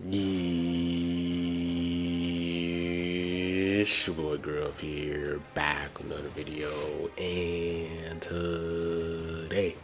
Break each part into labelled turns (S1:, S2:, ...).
S1: It's your boy Girl here, back with another video, and today,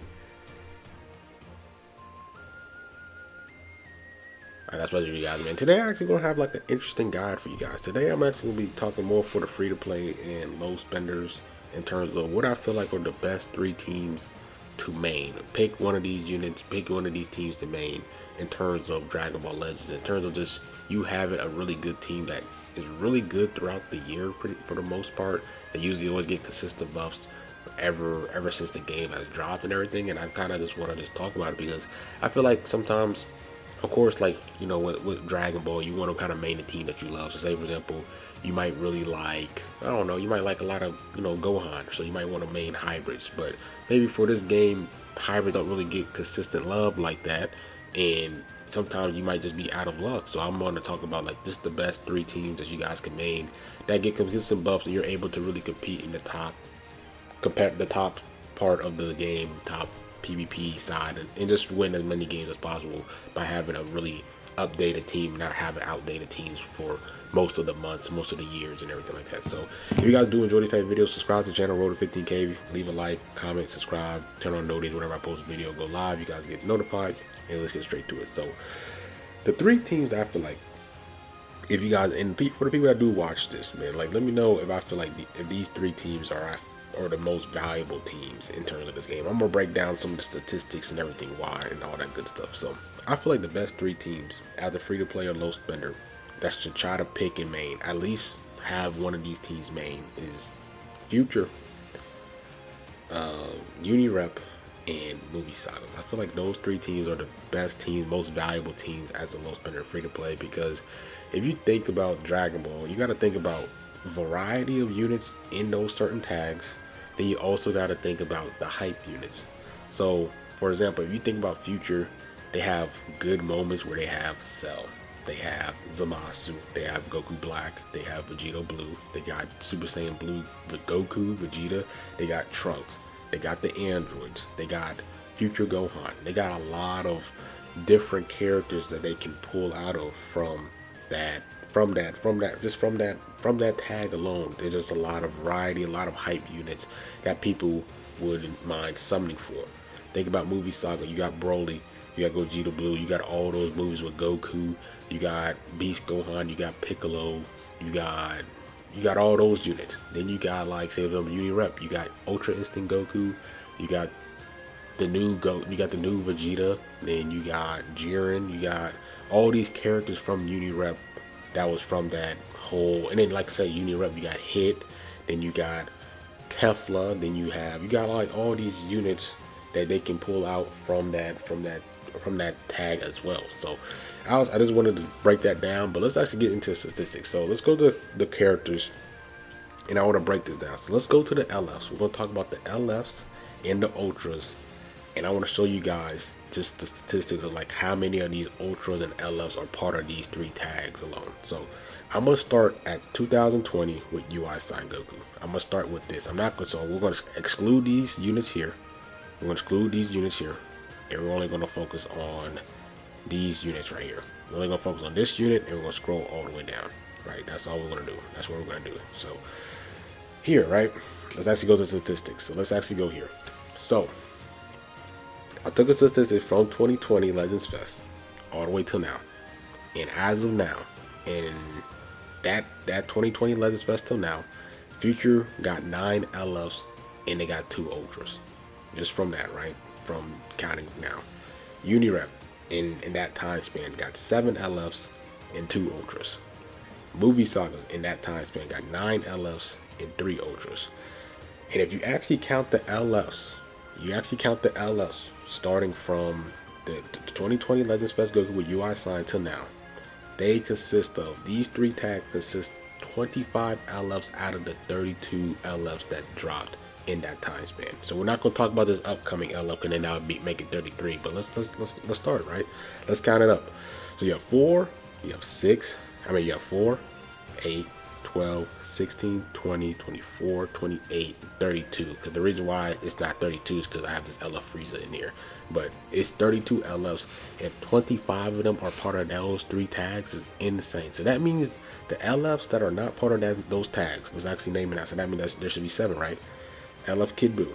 S1: that's what you guys, man. Today I'm actually gonna have like an interesting guide for you guys. Today I'm actually gonna be talking more for the free to play and low spenders in terms of what I feel like are the best three teams to main. Pick one of these units, pick one of these teams to main in terms of Dragon Ball Legends, in terms of just you having a really good team that is really good throughout the year for the most part. They usually always get consistent buffs ever since the game has dropped and everything, and I kind of just want to just talk about it because I feel like sometimes, of course, like, you know, with Dragon Ball, you want to kind of main the team that you love. So say, for example, you might really like, I don't know, you might like a lot of, you know, Gohan, so you might want to main hybrids. But maybe for this game, hybrids don't really get consistent love like that, and sometimes you might just be out of luck. So I'm going to talk about like just the best three teams that you guys can main that get consistent buffs, and you're able to really compete in the top, compare the top part of the game, top PvP side, and just win as many games as possible by having a really updated team, not having outdated teams for most of the months, most of the years, and everything like that. So if you guys do enjoy these type of videos, subscribe to the channel, road to 15K, leave a like, comment, subscribe, turn on notifications whenever I post a video, go live, you guys get notified, and let's get straight to it. So the three teams I feel like, if you guys, and for the people that do watch this, man, like, let me know if I feel like if these three teams are the most valuable teams in terms of this game. I'm gonna break down some of the statistics and everything, why, and all that good stuff. So I feel like the best three teams, either free to play or low spender, that should try to pick in main, at least have one of these teams main, is Future, Unirep, and Movie Sagas. I feel like those three teams are the best teams, most valuable teams as a low spender free to play, because if you think about Dragon Ball, you got to think about variety of units in those certain tags. Then you also got to think about the hype units. So for example, if you think about Future, they have good moments where they have Cell, they have Zamasu, they have Goku Black, they have Vegeta Blue, they got Super Saiyan Blue with Goku, Vegeta, they got Trunks, they got the androids, they got Future Gohan. They got a lot of different characters that they can pull out of that from that tag alone. There's just a lot of variety, a lot of hype units that people wouldn't mind summoning for. Think about Movie Saga. You got Broly, you got Gogeta Blue, you got all those movies with Goku, you got Beast Gohan, you got Piccolo, you got all those units. Then you got, like, say them Unirep, you got Ultra Instinct Goku, you got the new Vegeta, then you got Jiren, you got all these characters from Unirep that was from that whole, and then, like I said, Unirep, you got Hit, then you got Kefla, then you got like all these units that they can pull out from that tag as well. So I just wanted to break that down, but let's actually get into statistics. So let's go to the characters, and I want to break this down. So let's go to the LFs. We're going to talk about the LFs and the Ultras, and I want to show you guys just the statistics of like how many of these Ultras and LFs are part of these three tags alone. So I'm going to start at 2020 with UI Sign Goku. I'm going to start with this. I'm not going to, so we're going to exclude these units here. We're going to exclude these units here, and we're only going to focus on these units right here. We're only going to focus on this unit, and we're going to scroll all the way down. Right, that's all we're going to do. That's what we're going to do. So here, right, let's actually go to statistics. So let's actually go here. So I took a statistic from 2020 Legends Fest all the way till now, and as of now, in that 2020 Legends Fest till now, Future got 9 LFs and they got 2 Ultras. Just from that, right? From counting now. Unirep in that time span got 7 LFs and 2 Ultras. Movie Sagas in that time span got 9 LFs and 3 Ultras. And if you actually count the LFs, starting from the 2020 Legends Fest Goku with UI Sign till now, they consist of, these three tags consist 25 LFs out of the 32 LFs that dropped in that time span. So we're not going to talk about this upcoming LF, and then that would make it 33. But let's start, right? Let's count it up. So you have 4, you have 6. You have 4, 8, 12, 16, 20, 24, 28, 32. Because the reason why it's not 32 is because I have this LF Frieza in here. But it's 32 LFs, and 25 of them are part of those 3 tags. Is insane. So that means the LFs that are not part of those tags, let's actually name it out. So that means there should be 7, right? LF Kid Buu,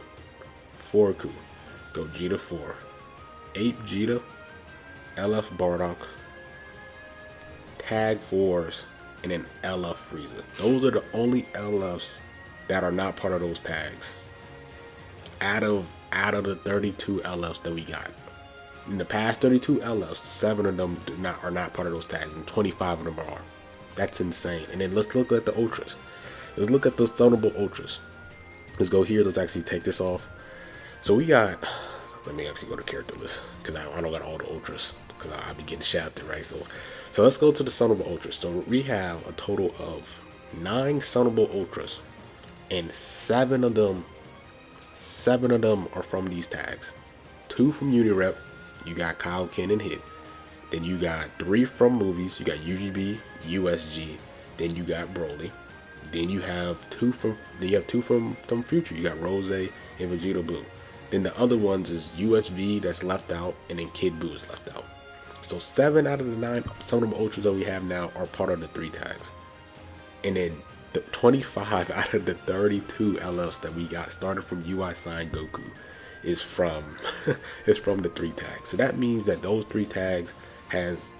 S1: 4 Ku, Gogeta 4, 8 Vegeta, LF Bardock, Tag 4s, and then LF Frieza. Those are the only LFs that are not part of those tags. Out of the 32 LFs that we got. In the past 32 LFs, 7 of them are not part of those tags, and 25 of them are. That's insane. And then let's look at the Ultras. Let's look at the Thunderbolt Ultras. Let's go here. Let's actually take this off. So we got, let me actually go to character list, because I don't got all the Ultras, because I'll be getting shouted, right? So let's go to the Thunderbolt Ultras. So we have a total of 9 Thunderbolt Ultras, and 7 of them are from these tags. 2 from Unirep. You got Kyle, Ken, and Hit. Then you got 3 from movies. You got UGB, USG. Then you got Broly. Then you have 2 from Future. You got Rose and Vegeta Blue. Then the other ones is USV that's left out, and then Kid Buu is left out. So 7 out of the 9 Thunderbolt Ultras that we have now are part of the 3 tags. And then the 25 out of the 32 LFs that we got started from UI Sign Goku is from from the 3 tags. So that means that those 3 tags has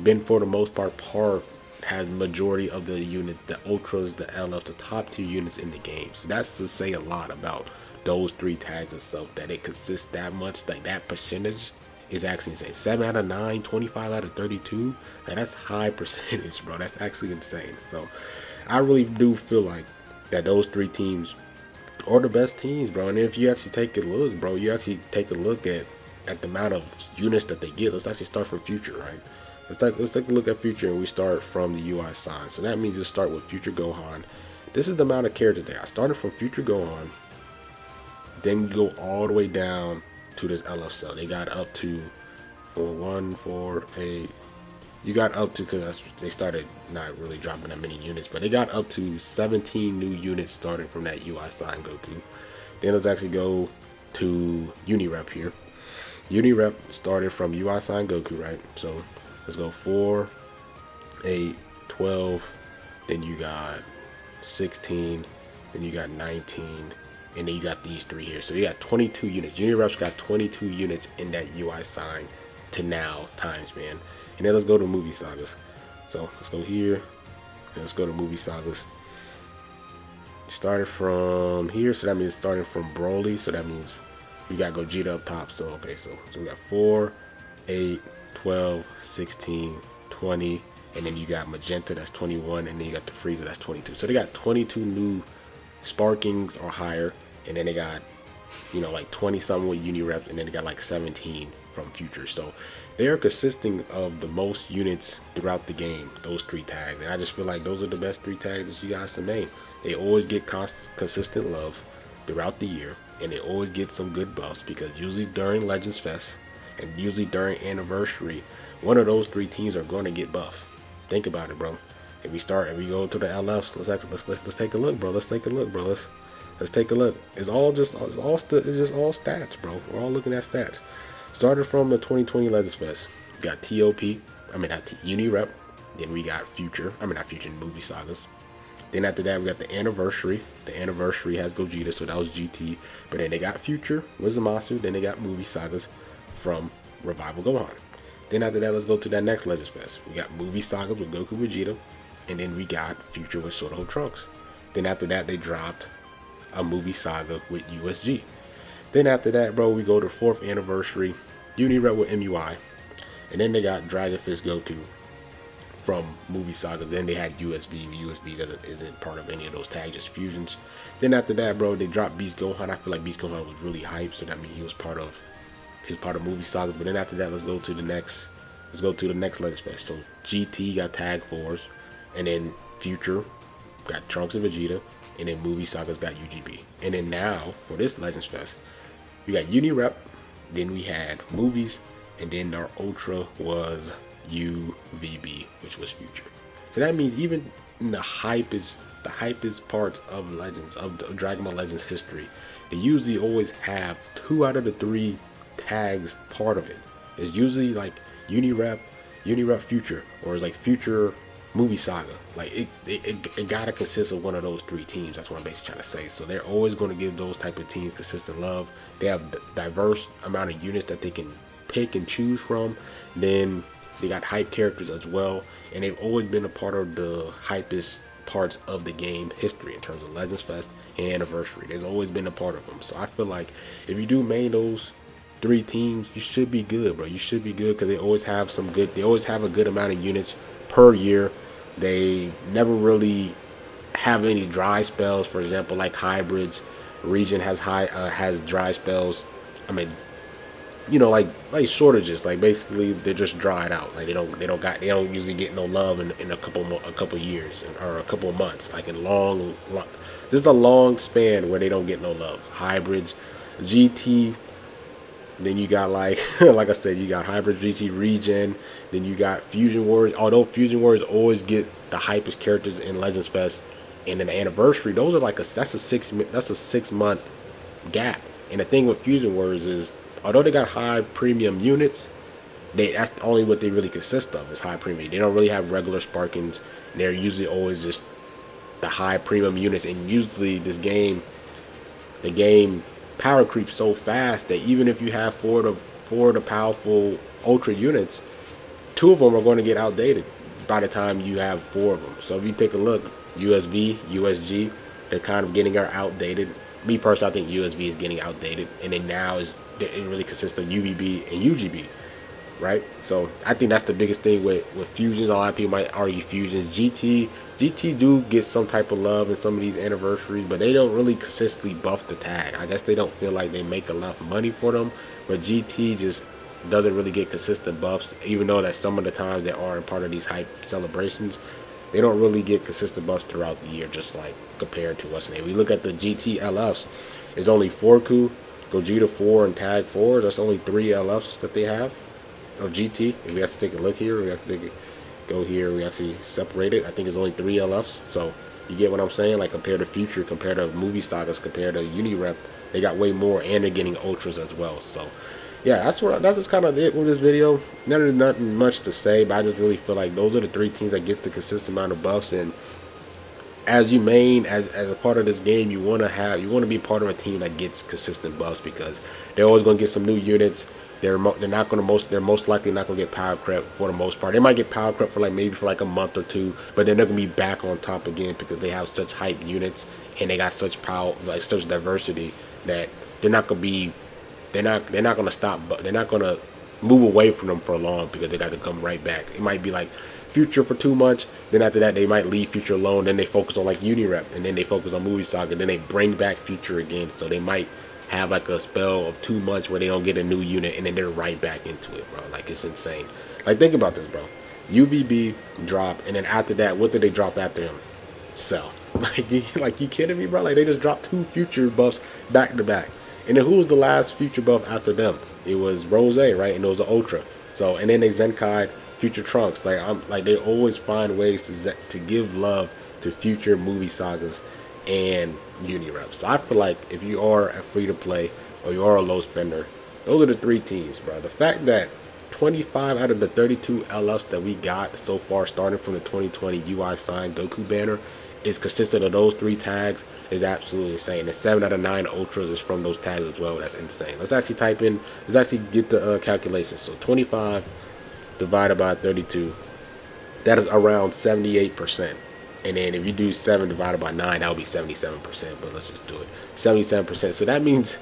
S1: been, for the most part, has majority of the units, the Ultras, the LFs, the top tier units in the game. So that's to say a lot about those 3 tags itself, that it consists that much, like that percentage is actually insane. 7 out of 9, 25 out of 32, that's high percentage, bro. That's actually insane. So I really do feel like that those 3 teams are the best teams, bro. And if you actually take a look, bro, at the amount of units that they get. Let's actually start from Future, right? Let's take a look at Future, and we start from the UI sign. So that means just start with Future Gohan. This is the amount of characters there. I started from Future Gohan, then go all the way down to this LF cell. They got up to 8. You got up to, because they started not really dropping that many units, but they got up to 17 new units starting from that UI sign Goku. Then let's actually go to Unirep here. Unirep started from UI sign Goku, right? So let's go 4, 8, 12, then you got 16, then you got 19, and then you got these 3 here. So you got 22 units. Unirep's got 22 units in that UI sign to now time span. And then let's go to movie sagas. So let's go here, and let's go to movie sagas. Started from here, so that means starting from Broly. So that means we got Gogeta up top. So okay, so we got 4, 8, 12, 16, 20, and then you got Magenta, that's 21, and then you got the Frieza, that's 22. So they got 22 new Sparkings or higher, and then they got, like 20 something with Unireps, and then they got like 17 from Future. So they are consisting of the most units throughout the game, those 3 tags. And I just feel like those are the best 3 tags that you guys can name. They always get consistent love throughout the year, and they always get some good buffs, because usually during Legends Fest and usually during Anniversary, one of those 3 teams are going to get buffed. Think about it, bro. If we go to the LFs, let's take a look, bro. Let's take a look, bro. Let's take a look. It's just all stats, bro. We're all looking at stats. Started from the 2020 Legends Fest, we got Unirep. Then we got movie sagas. Then after that, we got the Anniversary. The Anniversary has Gogeta, so that was GT. But then they got Future, Zamasu. Then they got movie sagas from Revival Gohan. Then after that, let's go to that next Legends Fest. We got movie sagas with Goku, Vegeta. And then we got Future with Sword Trunks. Then after that, they dropped a movie saga with USG. Then after that, bro, we go to 4th Anniversary, Unirep with MUI. And then they got Dragon Fist Goku from movie saga. Then they had USV. USV isn't part of any of those tags, just fusions. Then after that, bro, they dropped Beast Gohan. I feel like Beast Gohan was really hyped, so that means he was part of movie sagas. But then after that, let's go to the next Legends Fest. So GT got tag 4s, and then Future got Trunks and Vegeta, and then movie sagas got UGB. And then now for this Legends Fest, we got Unirep, then we had movies, and then our Ultra was UVB, which was Future. So that means even in the hype is parts of Legends of the Dragon Ball Legends history. They usually always have 2 out of the 3 tags part of it. It's usually like Unirep, Unirep Future, or it's like Future Movie Saga. Like it gotta consist of one of those 3 teams. That's what I'm basically trying to say. So they're always going to give those type of teams consistent love. They have diverse amount of units that they can pick and choose from. Then they got hype characters as well, and they've always been a part of the hypest parts of the game history in terms of Legends Fest and Anniversary. There's always been a part of them. So I feel like if you do main those 3 teams, you should be good, bro. You should be good because they always have some good. They always have a good amount of units per year. They never really have any dry spells. For example, like hybrids, Region has dry spells. I mean, like shortages. Like basically, they're just dried out. Like they don't usually get no love in a couple years or a couple of months. Like in long, there's a long span where they don't get no love. Hybrids, GT. Then you got like I said, you got Hybrid GT Regen. Then you got Fusion Warriors. Although Fusion Warriors always get the hypest characters in Legends Fest and in the Anniversary, those are like that's a 6-month gap. And the thing with Fusion Warriors is, although they got high premium units, that's only what they really consist of is high premium. They don't really have regular Sparkins. And they're usually always just the high premium units. And usually the game power creeps so fast that even if you have four of the powerful ultra units, 2 of them are going to get outdated by the time you have 4 of them. So if you take a look, USV, USG, they're kind of getting outdated. Me personally, I think USV is getting outdated, and then now it really consists of UVB and UGB, right? So I think that's the biggest thing with fusions. A lot of people might argue fusions. GT do get some type of love in some of these anniversaries, but they don't really consistently buff the tag. I guess they don't feel like they make enough money for them, but GT just doesn't really get consistent buffs, even though that some of the times they are in part of these hype celebrations. They don't really get consistent buffs throughout the year, just like compared to us. And if we look at the GT LFs, it's only 4 Ku, Gogeta 4, and Tag 4. That's only 3 LFs that they have of GT. If we have to take a look here, we have to go here, we actually separate it. I think it's only 3 LFs. So you get what I'm saying? Like compared to Future, compared to Movie Sagas, compared to Unirep, they got way more, and they're getting ultras as well. So yeah, that's just kind of it with this video. Nothing much to say, but I just really feel like those are the 3 teams that get the consistent amount of buffs. And as you main, as a part of this game, you want to be part of a team that gets consistent buffs, because they're always going to get some new units. They're most likely not going to get power creep for the most part. They might get power creep for maybe a month or 2, but then they're going to be back on top again because they have such hype units and they got such power, like such diversity, that they're not going to stop, but they're not going to move away from them for long, because they got to come right back. It might be like Future for 2 months, then after that they might leave Future alone, then they focus on like Unirep, and then they focus on Movie Saga, then they bring back Future again. So they might have like a spell of 2 months where they don't get a new unit, and then they're right back into it, bro. Like, it's insane. Like, think about this, bro. UVB drop, and then after that, what did they drop after him? Cell. Like you kidding me, bro? Like, they just dropped 2 Future buffs back to back. And then who was the last Future buff after them? It was Rose, right? And it was an Ultra. So, and then they Zenkai Future Trunks. Like they always find ways to give love to Future Movie Sagas and Unirep. So I feel like if you are a free to play or you are a low spender, those are the 3 teams, bro. The fact that 25 out of the 32 LFs that we got so far, starting from the 2020 UI signed Goku banner, is consistent of those 3 tags is absolutely insane. And 7 out of 9 ultras is from those tags as well. That's insane. Let's actually get the calculation. So 25 divided by 32, that is around 78%. And then if you do 7 divided by 9, that would be 77%. But let's just do it, 77%. So that means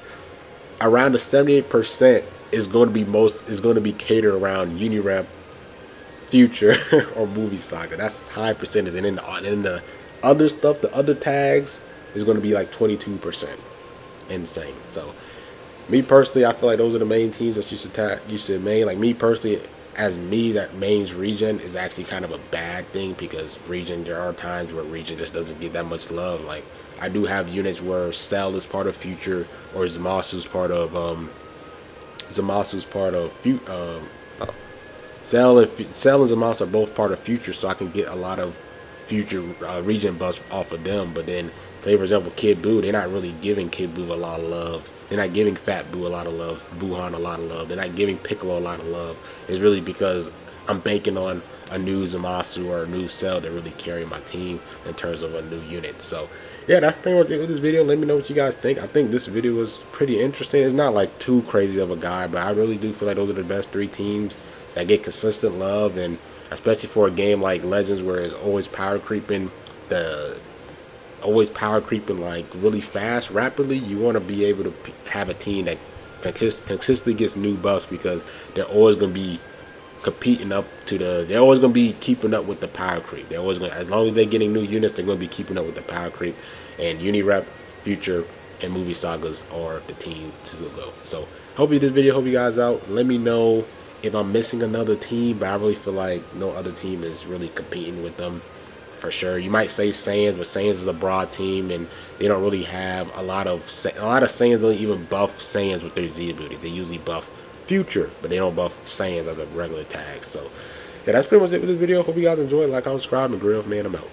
S1: around the 78% is going to be catered around Unirep, Future, or Movie Saga. That's high percentage. And then the other stuff, the other tags, is going to be like 22%. Insane. So me personally, I feel like those are the main teams that you should main. Like me personally, that mains Regen is actually kind of a bad thing, because Regen, there are times where Regen just doesn't get that much love. Like, I do have units where Cell is part of Future, or Zamasu's part of Cell and Zamasu are both part of Future, so I can get a lot of future region buffs off of them. But then, say for example, Kid Buu, they're not really giving Kid Buu a lot of love. They're not giving Fat Buu a lot of love, Buhan a lot of love. They're not giving Piccolo a lot of love. It's really because I'm banking on a new Zamasu or a new Cell to really carry my team in terms of a new unit. So yeah, that's pretty much it with this video. Let me know what you guys think. I think this video was pretty interesting. It's not like too crazy of a guy, but I really do feel like those are the best 3 teams that get consistent love, and especially for a game like Legends where it's always power creeping, like really fast, rapidly. You want to be able to have a team that consistently gets new buffs, because they're always going to be competing up to they're always going to be keeping up with the power creep. They're always going to, as long as they're getting new units, they're going to be keeping up with the power creep. And Unirep, Future, and Movie Sagas are the teams to go. So hope you this video help you guys out. Let me know if I'm missing another team, but I really feel like no other team is really competing with them for sure. You might say Saiyans, but Saiyans is a broad team, and they don't really have a lot of Saiyans don't even buff Saiyans with their Z abilities. They usually buff Future, but they don't buff Saiyans as a regular tag. So yeah, that's pretty much it with this video. Hope you guys enjoyed. Like, comment, subscribe, and Grill Man, I'm out.